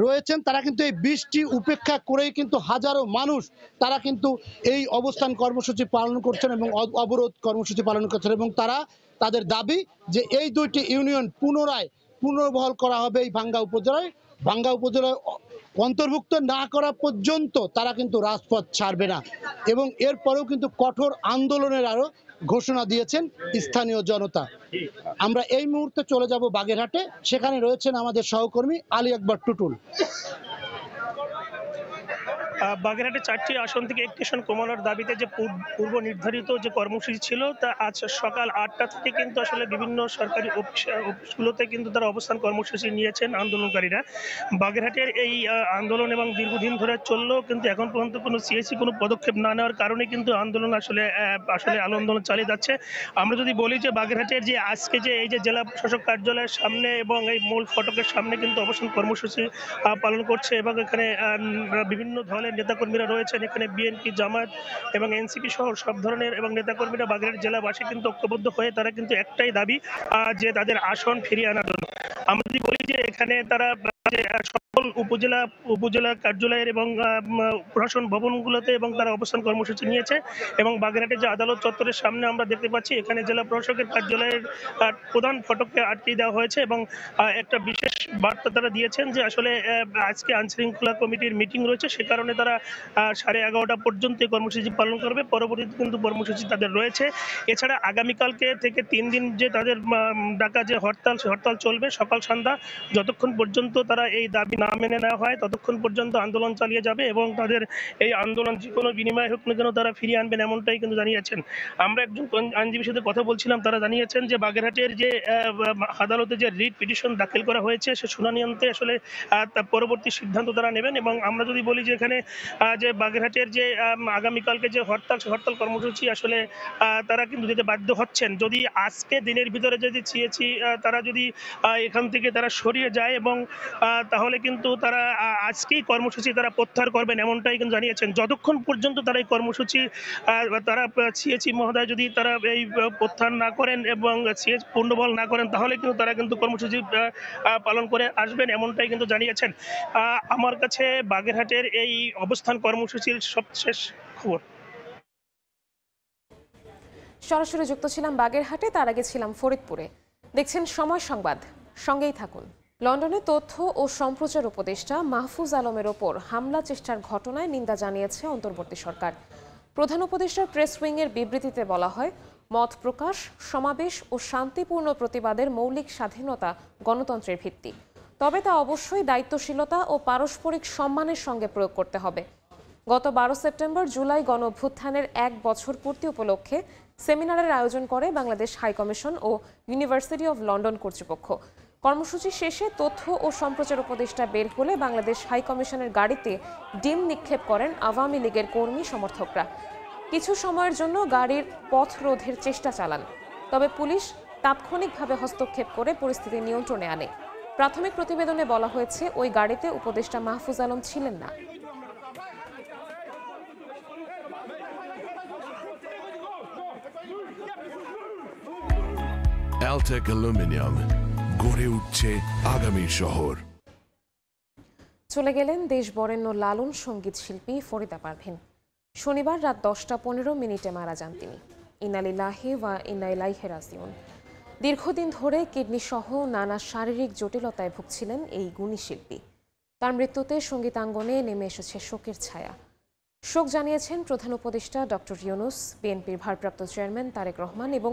রয়েছেন তারা কিন্তু এই বৃষ্টি উপেক্ষা করেই কিন্তু হাজারো মানুষ তারা কিন্তু এই অবস্থান কর্মসূচি পালন করছেন এবং অবরোধ কর্মসূচি পালন করছেন এবং তাদের দাবি যে এই 2টি ইউনিয়ন পুনর্বহাল করা হবে এই ভাঙ্গা উপজেলায় অন্তর্ভুক্ত না করা পর্যন্ত তারা কিন্তু রাজপথ ছাড়বে না। এবং এরপরেও কিন্তু কঠোর আন্দোলনের আরো ঘোষণা দিয়েছেন স্থানীয় জনতা। আমরা এই মুহূর্তে চলে যাব বাগেরহাটে, সেখানে রয়েছেন আমাদের সহকর্মী আলী আকবর টুটুল। বাগেরহাটে 4টি আসন থেকে একটি আসন কমানোর দাবিতে যে পূর্ব নির্ধারিত যে কর্মসূচি ছিল তা আজ সকাল 8টা থেকে কিন্তু আসলে বিভিন্ন সরকারি অফিসগুলোতে কিন্তু তারা অবস্থান কর্মসূচি নিয়েছেন আন্দোলনকারীরা। বাগেরহাটের এই আন্দোলন এবং দীর্ঘদিন ধরে চললেও কিন্তু এখন পর্যন্ত কোনো সিএসি কোনো পদক্ষেপ না নেওয়ার কারণে কিন্তু আন্দোলন আসলে আন্দোলন চালিয়ে যাচ্ছে। আমরা যদি বলি যে বাগেরহাটের যে আজকে যে এই যে জেলা প্রশাসক কার্যালয়ের সামনে এবং এই মূল ফটকের সামনে কিন্তু অবস্থান কর্মসূচি পালন করছে এবং এখানে বিভিন্ন ধরনের নেতাকর্মীরা রয়েছেন। এখানে বিএনপি, জামায়াত এবং এনসিপি সহ সব ধরনের এবং নেতাকর্মীরা বাগেরহাট জেলাবাসী কিন্তু ঐক্যবদ্ধ হয়ে তারা কিন্তু একটাই দাবি যে তাদের আসন ফিরিয়ে আনার জন্য। আমরা যদি বলি যে এখানে তারা যে সকল উপজেলা কার্যালয়ের এবং প্রশাসন ভবনগুলোতে এবং তারা অবস্থান কর্মসূচি নিয়েছে। এবং বাগেরহাটে যে আদালত চত্বরের সামনে আমরা দেখতে পাচ্ছি, এখানে জেলা প্রশাসকের কার্যালয়ের প্রধান ফটককে আটকে দেওয়া হয়েছে এবং একটা বিশেষ বার্তা তারা দিয়েছেন যে আসলে আজকে আইনশৃঙ্খলা কমিটির মিটিং রয়েছে, সে কারণে তারা 11:30 পর্যন্ত এই কর্মসূচি পালন করবে। পরবর্তীতে কিন্তু কর্মসূচি তাদের রয়েছে। এছাড়া আগামীকালকে থেকে 3 দিন যে তাদের ডাকা যে হরতাল, সে হরতাল চলবে সকাল সন্ধ্যা, যতক্ষণ পর্যন্ত তারা এই দাবি না মেনে নেওয়া হয় ততক্ষণ পর্যন্ত আন্দোলন চালিয়ে যাবে এবং তাদের এই আন্দোলন যে কোনো বিনিময় হোক না কেন তারা ফিরিয়ে আনবেন, এমনটাই কিন্তু জানিয়েছেন। আমরা একজন আইনজীবীর সাথে কথা বলছিলাম, তারা জানিয়েছেন যে বাগেরহাটের যে আদালতে যে রিট পিটিশন দাখিল করা হয়েছে সে শুনানি আনতে আসলে পরবর্তী সিদ্ধান্ত তারা নেবেন। এবং আমরা যদি বলি যে এখানে যে বাগেরহাটের যে আগামীকালকে যে হরতাল, সে হরতাল কর্মসূচি আসলে তারা কিন্তু যেতে বাধ্য হচ্ছেন। যদি আজকে দিনের ভিতরে যদি সিএচি তারা যদি এখান থেকে তারা সরিয়ে যায় এবং তাহলে কিন্তু তারা আজকেই কর্মসূচি তারা প্রত্যাহার করবেন, এমনটাই কিন্তু জানিয়েছেন। যতক্ষণ পর্যন্ত তারা এই কর্মসূচি তারা সিএচি মহোদয় যদি তারা এই প্রত্যাহার না করেন এবং সিএচি পূর্ণবল না করেন তাহলে কিন্তু তারা কিন্তু কর্মসূচি পালন করে আসবেন, এমনটাই কিন্তু জানিয়েছেন। আমার কাছে বাগেরহাটের এই অবস্থান কর্মসূচির সবশেষ খবর। সরাসরি যুক্ত ছিলাম বাগেরহাটে, তার আগে ছিলাম ফরিদপুরে। দেখছেন সময় সংবাদ, সঙ্গেই থাকুন। লন্ডনে তথ্য ও সম্প্রচার উপদেষ্টা মাহফুজ আলমের ওপর হামলা চেষ্টার ঘটনায় নিন্দা জানিয়েছে অন্তর্বর্তী সরকার। প্রধান উপদেষ্টার প্রেস উইংয়ের বিবৃতিতে বলা হয়, মত প্রকাশ, সমাবেশ ও শান্তিপূর্ণ প্রতিবাদের মৌলিক স্বাধীনতা গণতন্ত্রের ভিত্তি। তবে তা অবশ্যই দায়িত্বশীলতা ও পারস্পরিক সম্মানের সঙ্গে প্রয়োগ করতে হবে। গত 12 সেপ্টেম্বর জুলাই গণ অভ্যুত্থানের 1 বছর পূর্তি উপলক্ষে সেমিনারের আয়োজন করে বাংলাদেশ হাইকমিশন ও ইউনিভার্সিটি অব লন্ডন কর্তৃপক্ষ। কর্মসূচি শেষে তথ্য ও সম্প্রচার উপদেষ্টা বের হলে বাংলাদেশ হাইকমিশনের গাড়িতে ডিম নিক্ষেপ করেন আওয়ামী লীগের কর্মী সমর্থকরা। কিছু সময়ের জন্য গাড়ির পথ রোধের চেষ্টা চালান, তবে পুলিশ তাৎক্ষণিকভাবে হস্তক্ষেপ করে পরিস্থিতি নিয়ন্ত্রণে আনে। প্রাথমিক প্রতিবেদনে বলা হয়েছে, ওই গাড়িতে উপদেষ্টা মাহফুজ আলম ছিলেন না। Altec Aluminium, গড়ে উঠছে আগামী শহর। চলে গেলেন দেশ বরেণ্য লালন সঙ্গীত শিল্পী ফরিদা পারভীন। শনিবার রাত 10:15 মারা যান তিনি। ইন্না লিল্লাহি ওয়া ইন্না ইলাইহি রাজিউন। দীর্ঘদিন ধরে কিডনি সহ নানা শারীরিক জটিলতায় ভুগছিলেন এই গুণী শিল্পী। তার মৃত্যুতে সঙ্গীতাঙ্গনে নেমে এসেছে শোকের ছায়া। শোক জানিয়েছেন প্রধান উপদেষ্টা ডক্টর ইউনূস, বিএনপির ভারপ্রাপ্ত চেয়ারম্যান তারেক রহমান এবং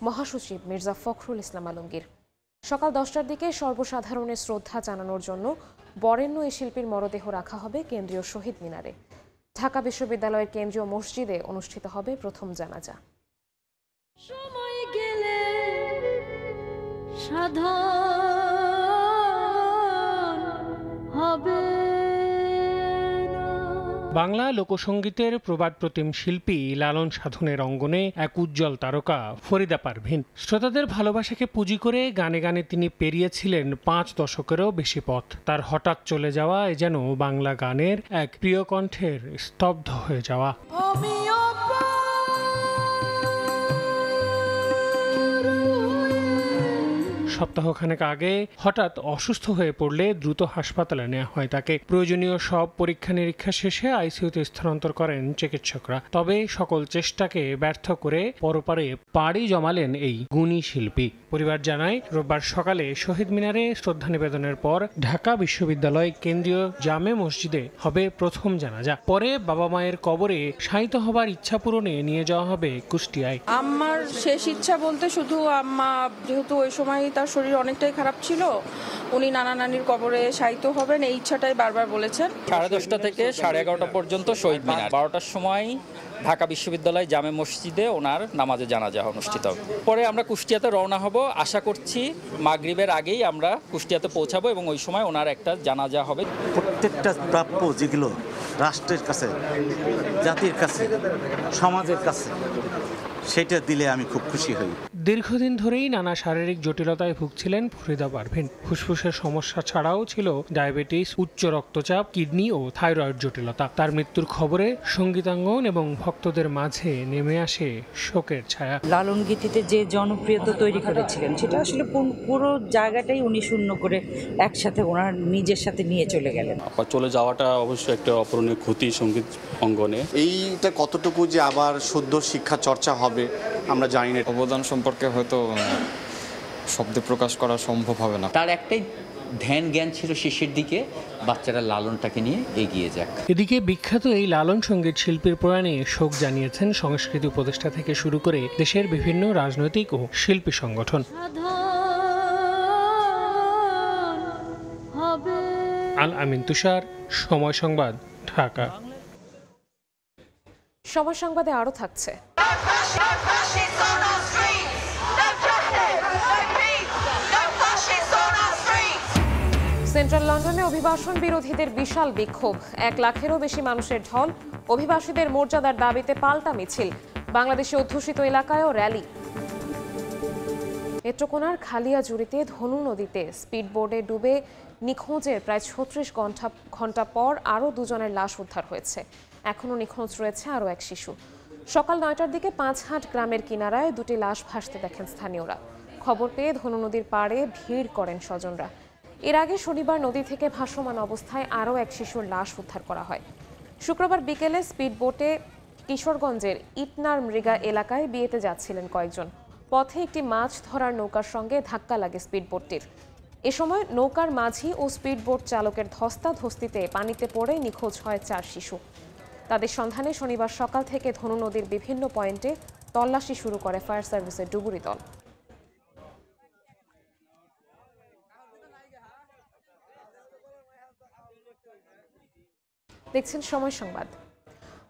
মহাসচিব মির্জা ফখরুল ইসলাম আলমগীর। সকাল 10টার দিকে সর্বসাধারণের শ্রদ্ধা জানানোর জন্য বরেণ্য এই শিল্পীর মরদেহ রাখা হবে কেন্দ্রীয় শহীদ মিনারে। ঢাকা বিশ্ববিদ্যালয়ের কেন্দ্রীয় মসজিদে অনুষ্ঠিত হবে প্রথম জানাজা। সময় গেলে সাধন হবে। বাংলা লোকসঙ্গীতের প্রবাদ প্রতিম শিল্পী লালন সাধনের অঙ্গনে এক উজ্জ্বল তারকা ফরিদা পারভীন। শ্রোতাদের ভালোবাসাকে পুঁজি করে গানে গানে তিনি পেরিয়েছিলেন 5 দশকেরও বেশি পথ। তার হঠাৎ চলে যাওয়া এ যেন বাংলা গানের এক প্রিয় কণ্ঠের স্তব্ধ হয়ে যাওয়া। সপ্তাহখানেক আগে হঠাৎ অসুস্থ হয়ে পড়লে দ্রুত হাসপাতালে নেওয়া হয় তাকে। প্রয়োজনীয় সব পরীক্ষা নিরীক্ষা শেষে আইসিইউতে স্থানান্তর করেন চিকিৎসকরা। তবে সকল চেষ্টাকে ব্যর্থ করে পরপারে পাড়ি জমালেন এই গুণী শিল্পী। পরিবার জানায়, রোববার সকালে শহীদ মিনারে শ্রদ্ধা নিবেদনের পর ঢাকা বিশ্ববিদ্যালয় কেন্দ্রীয় জামে মসজিদে হবে প্রথম জানাজা। পরে বাবা মায়ের কবরে শায়িত হবার ইচ্ছা পূরণে নিয়ে যাওয়া হবে কুষ্টিয়ায়। আমার শেষ ইচ্ছা বলতে শুধু আম্মা, যেহেতু ওই সময় তার শরীর অনেকটাই খারাপ ছিল, উনি নানা নানির কবরে শায়িত হবেন, এই ইচ্ছাটাই বারবার বলেছেন। 10:30 থেকে 11:30 পর্যন্ত শহীদ মিনার, 12টার সময় ঢাকা বিশ্ববিদ্যালয় জামে মসজিদে ওনার নামাজে জানাজা অনুষ্ঠিত হবে। পরে আমরা কুষ্টিয়াতে রওনা হব। আশা করছি মাগরিবের আগেই আমরা কুষ্টিয়াতে পৌঁছাবো এবং ওই সময় ওনার একটা জানাজা হবে। প্রত্যেকটা প্রাপ্য যেগুলো রাষ্ট্রের কাছে, জাতির কাছে, সমাজের কাছে, সেটা দিলে আমি খুব খুশি হই। দীর্ঘদিন ধরেই নানা শারীরিক জটিলতায় ভুগছিলেন ফরিদা পারভীন। ফুসফুসের সমস্যা ছাড়াও ছিল ডায়াবেটিস, উচ্চ রক্তচাপ, কিডনি ও থাইরয়েড জটিলতা। তার মৃত্যুর খবরে সঙ্গীতাঙ্গন এবং ভক্তদের মাঝে নেমে আসে শোকের ছায়া। লালন গীতিতে যে জনপ্রিয়তা তৈরি করেছিলেন সেটা আসলে পুরো জায়গাটাই উনি শূন্য করে একসাথে ওনার নিজের সাথে নিয়ে চলে গেলেন। চলে যাওয়াটা অবশ্যই একটা অপূরণীয় ক্ষতি সঙ্গীত অঙ্গনে। এইটা কতটুকু যে আবার শুদ্ধ শিক্ষা চর্চা হবে আমরা জানি না। অবদান সম্পর্কে হয়তো শব্দে প্রকাশ করা সম্ভব হবে না। তার একটাই ধ্যান জ্ঞান ছিল শেষের দিকে বাচ্চারা লালনটাকে নিয়ে এগিয়ে যাক। এদিকে বিখ্যাত এই লালন সঙ্গীত শিল্পীর প্রয়াণে শোক জানিয়েছেন সংস্কৃতি উপদেষ্টা থেকে শুরু করে দেশের বিভিন্ন রাজনৈতিক ও শিল্পী সংগঠন। আল আমিন তুষার, সময় সংবাদ, ঢাকা। সময় সংবাদে আরো থাকছে। সেন্ট্রাল লন্ডনে অভিবাসন বিরোধীদের বিশাল বিক্ষোভ, 1 লাখেরও বেশি মানুষের ঢল। অভিবাসীদের মর্যাদার দাবিতে পাল্টা মিছিল। বাংলাদেশে অধ্যুষিত এলাকায়ও র্যালি। নেত্রকোনার খালিয়াজুড়িতে ধনু নদীতে স্পিডবোটে ডুবে নিখোঁজের প্রায় 36 ঘন্টা পর আরও 2 জনের লাশ উদ্ধার হয়েছে। এখনও নিখোঁজ রয়েছে আরও এক শিশু। সকাল 9টার দিকে পাঁচহাট গ্রামের কিনারায় 2টি লাশ ভাসতে দেখেন স্থানীয়রা। খবর পেয়ে ধনু নদীর পাড়ে ভিড় করেন স্বজনরা। এর আগে শনিবার নদী থেকে ভাসমান অবস্থায় আরও এক শিশুর লাশ উদ্ধার করা হয়। শুক্রবার বিকেলে স্পিডবোটে কিশোরগঞ্জের ইটনার মৃগা এলাকায় বিয়েতে যাচ্ছিলেন কয়েকজন। পথে একটি মাছ ধরার নৌকার সঙ্গে ধাক্কা লাগে স্পিডবোটটির। এ সময় নৌকার মাঝি ও স্পিডবোট চালকের ধস্তাধস্তিতে পানিতে পড়ে নিখোঁজ হয় 4 শিশু। তাদের সন্ধানে শনিবার সকাল থেকে ধনু নদীর বিভিন্ন পয়েন্টে তল্লাশি শুরু করে ফায়ার সার্ভিসের ডুবুরি দল। দেখছেন সময় সংবাদ।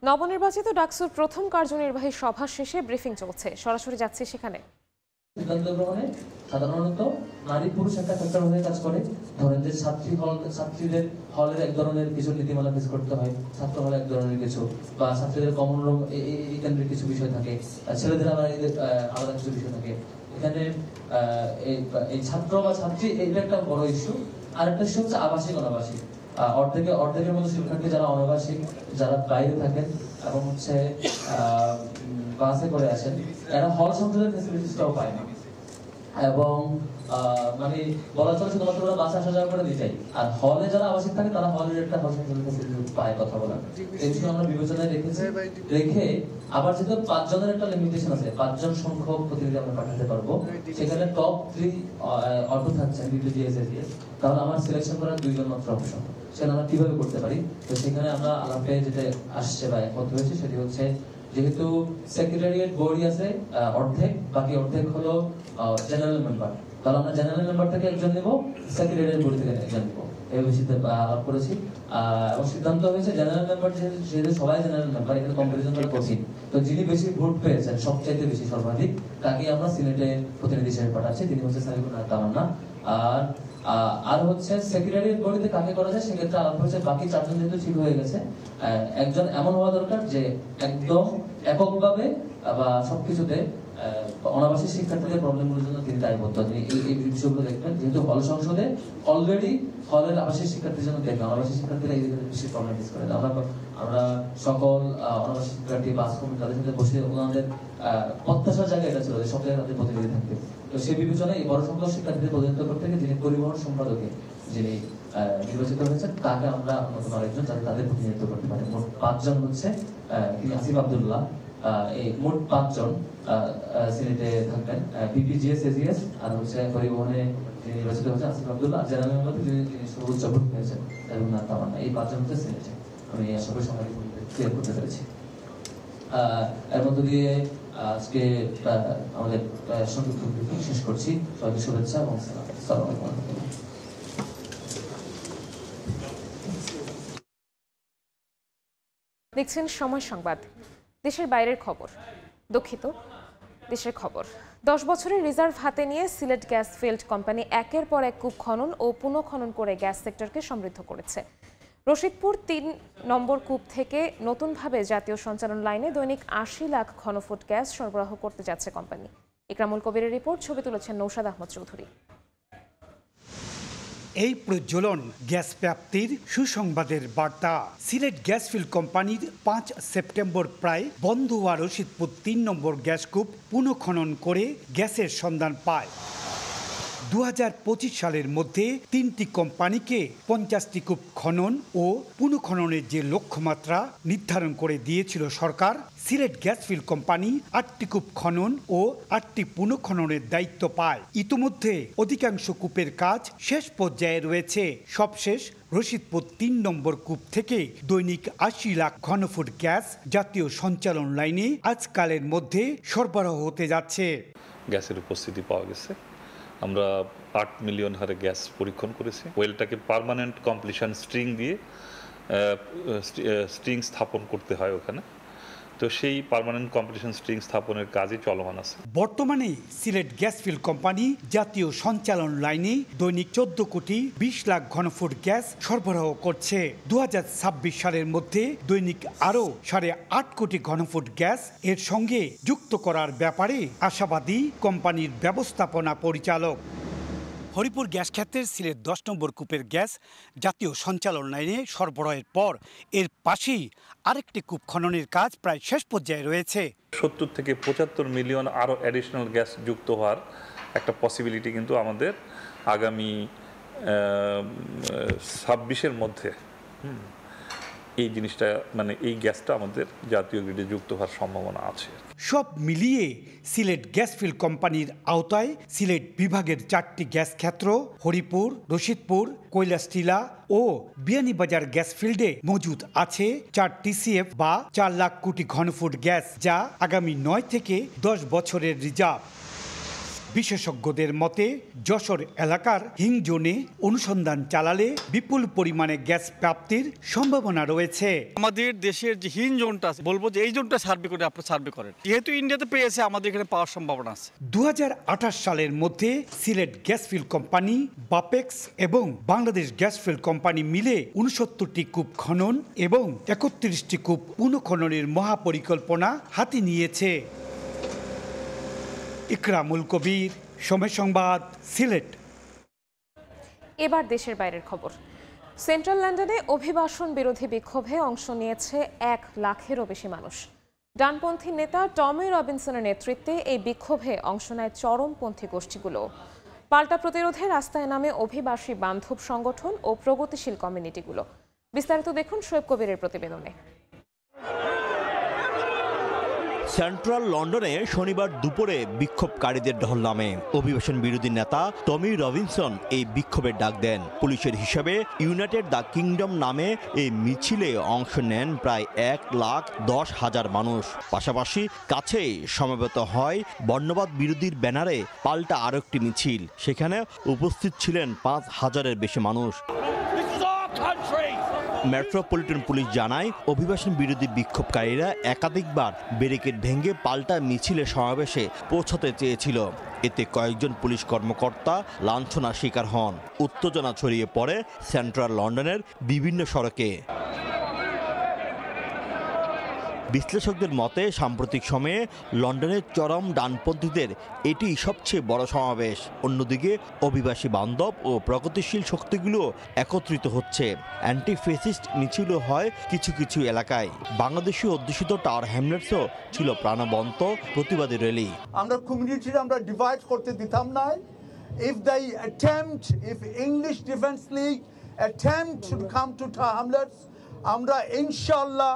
নবনির্বাচিত ডাকসুর প্রথম কার্যনির্বাহী সভা শেষে ব্রিফিং চলছে, সরাসরি যাচ্ছে সেখানে। সিদ্ধান্ত গ্রহণে সাধারণত নারী পুরুষ একটা ফ্যাক্টর হয়ে কাজ করে। ধরেন যে ছাত্রীদের হলের এক ধরনের কিছু নীতিমালা ফেস করতে হয়, ছাত্র হলে এক ধরনের কিছু, বা ছাত্রীদের কমন রুম এই কেন্দ্রের কিছু বিষয় থাকে, ছেলেদের আলাদা কিছু বিষয় থাকে। এখানে এই ছাত্র বা ছাত্রী এটা একটা বড় ইস্যু। আর একটা ইস্যু হচ্ছে আবাসিক অনাবাসিক। অর্ধেকের মতো শিক্ষার্থী যারা অনাবাসিক, যারা বাইরে থাকেন এবং হচ্ছে বাসে করে আসেন, এরা হল সংসদের ফেসিলিটিসটাও পায় না। এবং মানে বলা চলে শুধুমাত্র ওরা বাসে আসা যাওয়া করে দিতেই, আর হলে যারা আবাসিক থাকে তারা হলের একটা হল সংসদের ফেসিলিটি পায় কথা বলার। এই বিষয়ে আমরা বিবেচনায় রেখে আবার যেহেতু 5 জনের একটা লিমিটেশন আছে, 5 জন সংখ্যক প্রতিনিধি আমরা পাঠাতে পারবো, সেখানে টপ 3 অটো থাকছে তাহলে আমার সিলেকশন করার 2 জন মাত্র অপশন। সেটা আমরা কিভাবে করতে পারি? তো সেখানে আমরা আলাপে যেটা আসছে বা একমত হয়েছে সেটি হচ্ছে, যেহেতু সেক্রেটারিয়েট বডি আছে অর্ধেক, বাকি অর্ধেক হলো জেনারেল মেম্বার, তাহলে আমরা জেনারেল মেম্বার থেকে একজন নেব, সেক্রেটারিয়েট বডি থেকে একজন নেব। এই বিষয়তে আলাপ করেছি এবং সিদ্ধান্ত হয়েছে জেনারেল মেম্বার যেহেতু সবাই জেনারেল মেম্বার, এখানে কম্পারিজন করা কঠিন। তো যিনি বেশি ভোট পেয়েছেন, সবচাইতে বেশি সর্বাধিক, তাকে আমরা সিনেটে প্রতিনিধি হিসেবে পাঠাচ্ছি। তিনি হচ্ছে সালিকুল তামান্না। আর হচ্ছে সেক্রেটারিয়েট বডিতে কাকে করা যায় সেক্ষেত্রে আলাপ হয়েছে বাকি 4 জন যেহেতু ঠিক হয়ে গেছে, একজন এমন হওয়া দরকার যে একদম এককভাবে বা সবকিছুতে অনাবাসিক শিক্ষার্থীদের প্রবলেমগুলোর জন্য তিনি দায়বদ্ধ। তিনি এই বিষয়গুলো দেখবেন, যেহেতু হল সংসদে অলরেডি হলের আবাসিক শিক্ষার্থীর জন্য দেখবেন, অনাবাসিক শিক্ষার্থীরা এই বেশি প্রবলেম ফেস করে। আমরা সকল অনাবাসিক শিক্ষার্থী বাস কর্মী তাদের সাথে বসে ওনাদের প্রত্যাশার জায়গায় এটা ছিল যে সব জায়গায় তাদের প্রতিনিধি থাকবে। তো সেই বিবেচনায় এই বড় সংখ্যক শিক্ষার্থীদের প্রতিনিধিত্ব করতে গিয়ে যিনি পরিবহন সম্পাদকে যিনি নির্বাচিত হয়েছেন, তাকে আমরা অন্যতম আরেকজন যাতে তাদের প্রতিনিধিত্ব করতে পারে। মোট 5 জন হচ্ছে তিনি আসিফ আব্দুল্লাহ। এই মোট 5 জন সিনেটে থাকবেন। বিপিজিএস এজিএস আর হচ্ছে পরিবহনে যিনি নির্বাচিত হয়েছেন আসিফ আব্দুল্লাহ, জেনারেল মেম্বার যিনি সর্বোচ্চ ভোট পেয়েছেন রবীন্দ্রনাথ তামান্না। এই 5 জন হচ্ছে সিনেটে। আমি আশা করি সবাই ক্লিয়ার করতে পেরেছি। এর মধ্য দিয়ে আজকে আমাদের সংক্ষিপ্ত ব্রিফিং শেষ করছি। সবাইকে শুভেচ্ছা এবং আসসালামু আলাইকুম। দেখছেন সময় সংবাদ। দেশের বাইরের খবর, দুঃখিত দেশের খবর। 10 বছরের রিজার্ভ হাতে নিয়ে সিলেট গ্যাস ফিল্ড কোম্পানি একের পর এক কূপ খনন ও পুনঃখনন করে গ্যাস সেক্টরকে সমৃদ্ধ করেছে। রশিদপুর 3 নম্বর কূপ থেকে নতুনভাবে জাতীয় সঞ্চালন লাইনে দৈনিক 80 লাখ ঘনফুট গ্যাস সরবরাহ করতে যাচ্ছে কোম্পানি। ইকরামুল কবিরের রিপোর্ট, ছবি তুলেছেন নৌশাদ আহমদ চৌধুরী। এই প্রজ্বলন গ্যাস প্রাপ্তির সুসংবাদের বার্তা। সিলেট গ্যাস ফিল্ড কোম্পানির 5 সেপ্টেম্বর প্রায় বন্ধ হওয়া রশিদপুর 3 নম্বর গ্যাস কূপ পুনঃখনন করে গ্যাসের সন্ধান পায়। 2025 সালের মধ্যে 3টি কোম্পানিকে 50টি কূপ খনন ও পুনঃখননের যে লক্ষ্যমাত্রা নির্ধারণ করে দিয়েছিল সরকার, সিলেট গ্যাস ফিল্ড কোম্পানি 8টি কূপ খনন ও 8টি পুনঃখননের দায়িত্ব পায়। ইতিমধ্যে অধিকাংশ কূপের কাজ শেষ পর্যায়ে রয়েছে। সবশেষ রশিদপুর 3 নম্বর কূপ থেকে দৈনিক 80 লাখ ঘনফুট গ্যাস জাতীয় সঞ্চালন লাইনে আজকালের মধ্যে সরবরাহ হতে যাচ্ছে। গ্যাসের উপস্থিতি পাওয়া গেছে। আমরা 8 মিলিয়ন হারে গ্যাস পরীক্ষণ করেছি। ওয়েলটাকে পার্মানেন্ট কমপ্লিশন স্ট্রিং দিয়ে স্ট্রিং স্থাপন করতে হয় ওখানে, তো সেই পার্মানেন্ট কমপ্লিশন স্ট্রিং স্থাপনের কাজই চলমান আছে। বর্তমানে সিলেট গ্যাস ফিল্ড কোম্পানি জাতীয় সঞ্চালন লাইনে দৈনিক 14 কোটি 20 লাখ ঘনফুট গ্যাস সরবরাহ করছে। 2026 সালের মধ্যে দৈনিক আরও 8.5 কোটি ঘনফুট গ্যাস এর সঙ্গে যুক্ত করার ব্যাপারে আশাবাদী কোম্পানির ব্যবস্থাপনা পরিচালক। হরিপুর গ্যাস ক্ষেত্রের সিলেট 10 নম্বর কূপের গ্যাস জাতীয় সঞ্চালন লাইনে সরবরাহের পর এর পাশেই আরেকটি কূপ খননের কাজ প্রায় শেষ পর্যায়ে রয়েছে। 70 থেকে 75 মিলিয়ন আরও অ্যাডিশনাল গ্যাস যুক্ত হওয়ার একটা পসিবিলিটি কিন্তু আমাদের আগামী 26-এর মধ্যে এই জিনিসটা মানে এই গ্যাসটা আমাদের জাতীয় গ্রিডে যুক্ত হওয়ার সম্ভাবনা আছে। সব মিলিয়ে সিলেট গ্যাস ফিল্ড কোম্পানির আওতায় সিলেট বিভাগের 4টি গ্যাস ক্ষেত্র হরিপুর, রশিদপুর, কৈলাসটিলা ও বিয়ানীবাজার গ্যাস ফিল্ডে মজুদ আছে 4 TCF বা 4 লাখ কোটি ঘনফুট গ্যাস, যা আগামী 9 থেকে 10 বছরের রিজার্ভ। বিশেষজ্ঞদের মতে যশোর এলাকার হিং জোনে অনুসন্ধান চালালে বিপুল পরিমাণে গ্যাস প্রাপ্তির সম্ভাবনা রয়েছে। আমাদের দেশের যে হিং জোনটা আছে, বলবো যে এই জোনটা সার্ভে করে আপনারা সার্ভে করেন, যেহেতু ইন্ডিয়াতে পেয়েছে আমাদের এখানে পাওয়ার সম্ভাবনা আছে। 2028 সালের মধ্যে Sylhet gas field company, Bapex এবং বাংলাদেশ গ্যাস ফিল্ড কোম্পানি মিলে 69টি কূপ খনন এবং 31টি কূপ পুনঃখননের মহাপরিকল্পনা হাতে নিয়েছে। ইকরামুল কবির, সময় সংবাদ, সিলেট। এবার দেশের বাইরের খবর। সেন্ট্রাল লন্ডনে অভিবাসন বিরোধী বিক্ষোভে অংশ নিয়েছে 1 লাখেরও বেশি মানুষ। ডানপন্থী নেতা টমি রবিনসনের নেতৃত্বে এই বিক্ষোভে অংশ নেয় চরমপন্থী গোষ্ঠীগুলো। পাল্টা প্রতিরোধে রাস্তায় নামে অভিবাসী বান্ধব সংগঠন ও প্রগতিশীল কমিউনিটিগুলো। বিস্তারিত দেখুন শোয়েব কবিরের প্রতিবেদনে। সেন্ট্রাল লন্ডনে শনিবার দুপুরে বিক্ষোভকারীদের ঢল নামে। অভিবাসন বিরোধী নেতা টমি রবিনসন এই বিক্ষোভের ডাক দেন। পুলিশের হিসাবে ইউনাইটেড দ্য কিংডম নামে এই মিছিলে অংশ নেন প্রায় 1,10,000 মানুষ। পাশাপাশি কাছেই সমবেত হয় বর্ণবাদ বিরোধীর ব্যানারে পাল্টা আরেকটি মিছিল। সেখানে উপস্থিত ছিলেন 5,000-এর বেশি মানুষ। মেট্রোপলিটন পুলিশ জানায় অভিবাসন বিরোধী বিক্ষোভকারীরা একাধিকবার ব্যারিকেড ভেঙে পাল্টা মিছিলে সমাবেশে পৌঁছতে চেয়েছিল। এতে কয়েকজন পুলিশ কর্মকর্তা লাঞ্ছনার শিকার হন। উত্তেজনা ছড়িয়ে পড়ে সেন্ট্রাল লন্ডনের বিভিন্ন সড়কে। বিশ্লেষকদের মতে সাম্প্রতিক সময়ে লন্ডনের চরম ডানপন্থীদের এটি সবচেয়ে বড় সমাবেশ। অন্যদিকে অভিবাসী বান্ধব ও প্রগতিশীল শক্তিগুলো একত্রিত হচ্ছে। অ্যান্টি ফেসিস্ট মিছিলও হয় কিছু কিছু এলাকায়। বাংলাদেশি অধ্যুষিত টাওয়ার হ্যামলেটসও ছিল প্রাণবন্ত প্রতিবাদী র্যালি। আমরা কমিউনিটি আমরা ডিভাইড করতে দিতাম না। if English Defence League attempt to come to Tower Hamlets, আমরা ইনশাআল্লাহ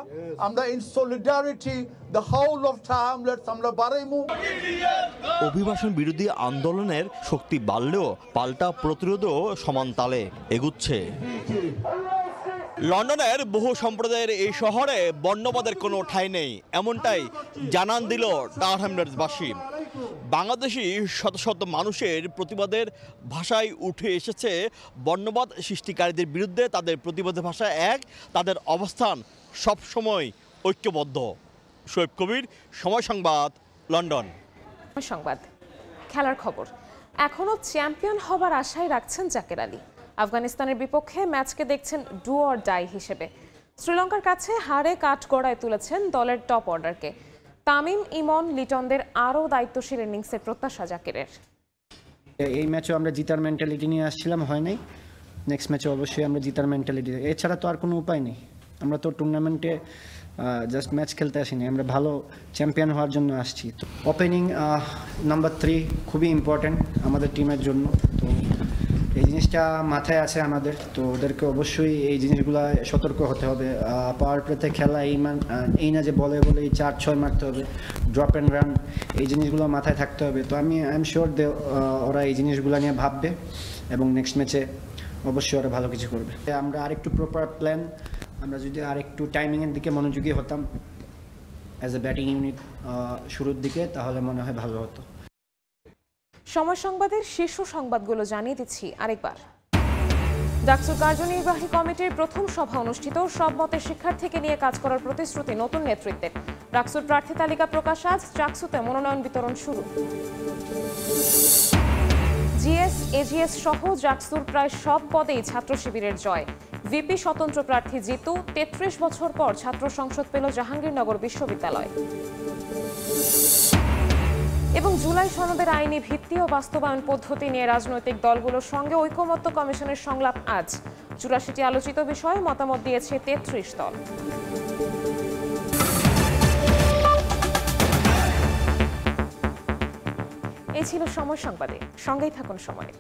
আমরা in solidarity the whole of Tower Hamlets আমরা বাড়াইমু। অভিবাসন বিরোধী আন্দোলনের শক্তি বাড়লেও পাল্টা প্রতিরোধও সমান তালে এগুচ্ছে। লন্ডনের বহু সম্প্রদায়ের এই শহরে বর্ণবাদের কোনো ঠাঁই নেই, এমনটাই জানান দিল টাওয়ার হ্যামলেটসবাসী। বাংলাদেশি শত শত মানুষের প্রতিবাদের ভাষায় উঠে এসেছে বর্ণবাদ সৃষ্টিকারীদের বিরুদ্ধে। তাদের প্রতিবাদের ভাষা এক, তাদের অবস্থান সবসময় ঐক্যবদ্ধ। শোয়েব কবির, সময় সংবাদ, লন্ডন। সংবাদ খেলার খবর। এখনও চ্যাম্পিয়ন হবার আশায় রাখছেন জাকের আলী। আফগানিস্তানের বিপক্ষে ম্যাচকে দেখছেন ডু অর ডাই হিসেবে। শ্রীলঙ্কার কাছে হারে কাঠগড়ায় তুলেছেন দলের টপ অর্ডারকে। তামিম, ইমন, লিটনদের আরও দায়িত্বশীল ইনিংসের প্রত্যাশা জাকিরের। এই ম্যাচেও আমরা জিতার মেন্টালিটি নিয়ে আসছিলাম, হয় নাই। নেক্সট ম্যাচে অবশ্যই আমরা জিতার মেন্টালিটি, এছাড়া তো আর কোনো উপায় নেই। আমরা তো টুর্নামেন্টে জাস্ট ম্যাচ খেলতে আসিনি, আমরা ভালো চ্যাম্পিয়ন হওয়ার জন্য আসছি। তো ওপেনিং নাম্বার 3 খুবই ইম্পর্ট্যান্ট আমাদের টিমের জন্য। তো এই জিনিসটা মাথায় আছে আমাদের, তো ওদেরকে অবশ্যই এই জিনিসগুলো সতর্ক হতে হবে। পাওয়ার প্লেতে খেলা এই না যে বলে 4-6 মারতে হবে, ড্রপ অ্যান্ড রান, এই জিনিসগুলো মাথায় থাকতে হবে। তো আই এম শিওর ওরা এই জিনিসগুলো নিয়ে ভাববে এবং নেক্সট ম্যাচে অবশ্যই ওরা ভালো কিছু করবে। আমরা আরেকটু প্রপার প্ল্যান, আমরা যদি আরেকটু টাইমিংয়ের দিকে মনোযোগী হতাম অ্যাজ এ ব্যাটিং ইউনিট শুরুর দিকে, তাহলে মনে হয় ভালো হতো। সময় সংবাদের শীর্ষ সংবাদগুলো জানিয়ে দিচ্ছি আরেকবার। ডাকসুর কার্যনির্বাহী কমিটির প্রথম সভা অনুষ্ঠিত। সব মতের শিক্ষার্থীকে নিয়ে কাজ করার প্রতিশ্রুতি নতুন নেতৃত্বের। ডাকসুর প্রার্থী তালিকা প্রকাশ আজ। ডাকসুতে মনোনয়ন বিতরণ শুরু। জিএস, এজিএস সহ ডাকসুর প্রায় সব পদেই ছাত্র শিবিরের জয়। ভিপি স্বতন্ত্র প্রার্থী জিতু। 33 বছর পর ছাত্র সংসদ পেল জাহাঙ্গীরনগর বিশ্ববিদ্যালয়। এবং জুলাই সনদের আইনি ভিত্তি ও বাস্তবায়ন পদ্ধতি নিয়ে রাজনৈতিক দলগুলোর সঙ্গে ঐকমত্য কমিশনের সংলাপ আজ। 84টি আলোচিত বিষয়ে মতামত দিয়েছে 33 দল। এই ছিল সময় সংবাদে, সঙ্গেই থাকুন সময়।